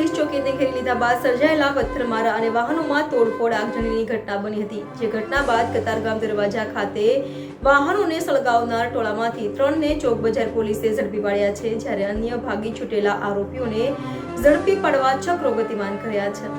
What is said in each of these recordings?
Police ચોકીને ઘેરી લીધા બાદ સર્જાયેલા પથ્થરમારા અને વાહનોમાં તોડફોડ આગજનીની ઘટના બની હતી। જે ઘટના બાદ કતારગામ દરવાજા ખાતે વાહનોને સળગાવનાર ટોળામાંથી 3ને ચોક બજાર પોલીસે ઝડપી પાડ્યા છે, જ્યારે અન્ય ભાગી છૂટેલા આરોપીઓને ઝડપી પાડવા ચક્રો ગતિમાન કર્યા છે।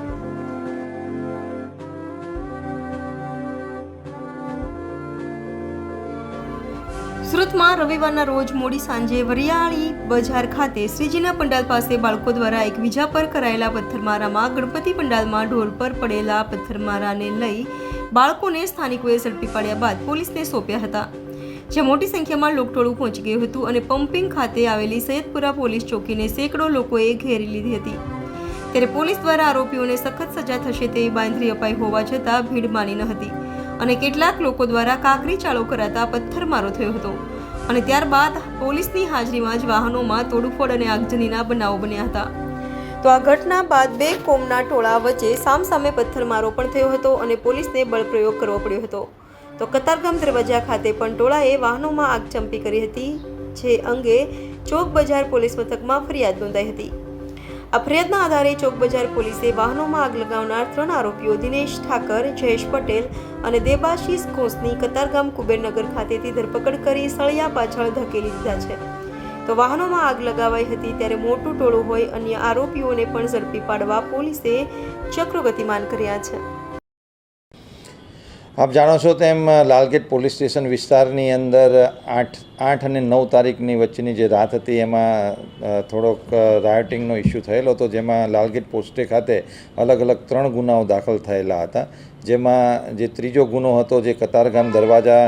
સુરતમાં રવિવારના રોજ મોડી સાંજે વરિયાળી બજાર ખાતે શ્રીજીના પંડાલ પાસે બાળકો દ્વારા એકબીજા પર કરાયેલા પથ્થરમારામાં ગણપતિ પંડાલમાં ઢોર પર પડેલા પથ્થરમારાને લઈ બાળકોને સ્થાનિકોએ ઝડપી પાડ્યા બાદ પોલીસને સોંપ્યા હતા, જ્યાં મોટી સંખ્યામાં લોકટોળું પહોંચી ગયું હતું અને પમ્પિંગ ખાતે આવેલી સૈયદપુરા પોલીસ ચોકીને સેંકડો લોકોએ ઘેરી લીધી હતી। ત્યારે પોલીસ દ્વારા આરોપીઓને સખત સજા થશે તેવી બાંયધરી અપાઈ હોવા છતાં ભીડ માની ન હતી અને કેટલાક લોકો દ્વારા કાકરી ચાળો કરાતા પથ્થરમારો થયો હતો અને ત્યારબાદ પોલીસની હાજરીમાં જ વાહનોમાં તોડફોડ અને આગજનીના બનાવો બન્યા હતા। તો આ ઘટના બાદ બે કોમના ટોળા વચ્ચે સામસામે પથ્થરમારો પણ થયો હતો અને પોલીસને બળપ્રયોગ કરવો પડ્યો હતો। તો કતારગામ દરવાજા ખાતે પણ ટોળાએ વાહનોમાં આગચંપી કરી હતી, જે અંગે ચોક બજાર પોલીસ મથકમાં ફરિયાદ નોંધાઈ હતી। આ ફરિયાદના આધારે ચોક બજાર પોલીસે વાહનોમાં આગ લગાવનાર 3 આરોપીઓ દિનેશ ઠાકર, જયેશ પટેલ અને દેબાશીષ ઘોષની કતારગામ કુબેરનગર ખાતેથી ધરપકડ કરી સળિયા પાછળ ધકેલી દીધા છે। તો વાહનોમાં આગ લગાવાઈ હતી ત્યારે મોટું ટોળું હોય અન્ય આરોપીઓને પણ ઝડપી પાડવા પોલીસે ચક્રો ગતિમાન કર્યા છે। આપ જાણો છો તેમ લાલગેટ પોલીસ સ્ટેશન વિસ્તારની અંદર 8 અને 9 તારીખની વચ્ચેની જે રાત હતી એમાં થોડોક રાયોટિંગનો ઇસ્યુ થયેલો હતો, જેમાં લાલગેટ પોસ્ટે ખાતે અલગ અલગ 3 ગુનાઓ દાખલ થયેલા હતા। જેમાં જે ત્રીજો ગુનો હતો જે કતારગામ દરવાજા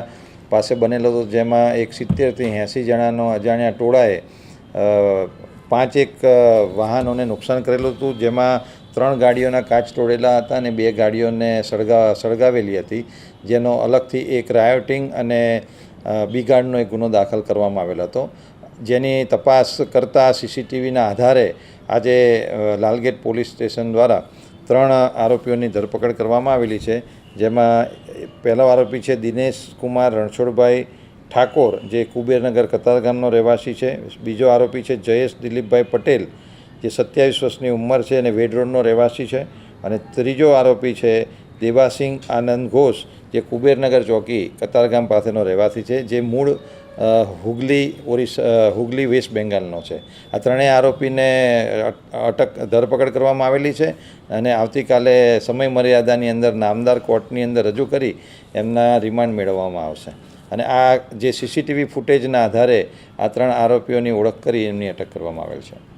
પાસે બનેલો હતો, જેમાં એક 70થી 80 જણાનો અજાણ્યા ટોળાએ 5 વાહનોને નુકસાન કરેલું હતું, જેમાં 3 ગાડીઓના કાચ તોડેલા હતા અને 2 ગાડીઓને સળગાવેલી હતી, જેનો અલગથી એક રાયોટિંગ અને બિગાડનો એક ગુનો દાખલ કરવામાં આવેલો હતો, જેની તપાસ કરતાં સીસીટીવીના આધારે આજે લાલગેટ પોલીસ સ્ટેશન દ્વારા 3 આરોપીઓની ધરપકડ કરવામાં આવેલી છે। જેમાં પહેલો આરોપી છે દિનેશ કુમાર રણછોડભાઈ ઠાકોર, જે કુબેરનગર કતારગામનો રહેવાસી છે। બીજો આરોપી છે જયેશ દિલીપભાઈ પટેલ, જે 27 વર્ષની ઉંમર છે અને વેડ રોડનો રહેવાસી છે, અને ત્રીજો આરોપી છે દેબાસિંહ આનંદ ઘોષ, જે કુબેરનગર ચોકી કતારગામ પાસેનો રહેવાસી છે, જે મૂળ હુગલી વેસ્ટ બેંગાલનો છે। આ 3 આરોપીને ધરપકડ કરવામાં આવેલી છે અને આવતીકાલે સમય મર્યાદાની અંદર નામદાર કોર્ટની અંદર રજૂ કરી એમના રિમાન્ડ મેળવવામાં આવશે અને આ જે સીસીટીવી ફૂટેજના આધારે આ 3 આરોપીઓની ઓળખ કરી એમની અટક કરવામાં આવેલ છે।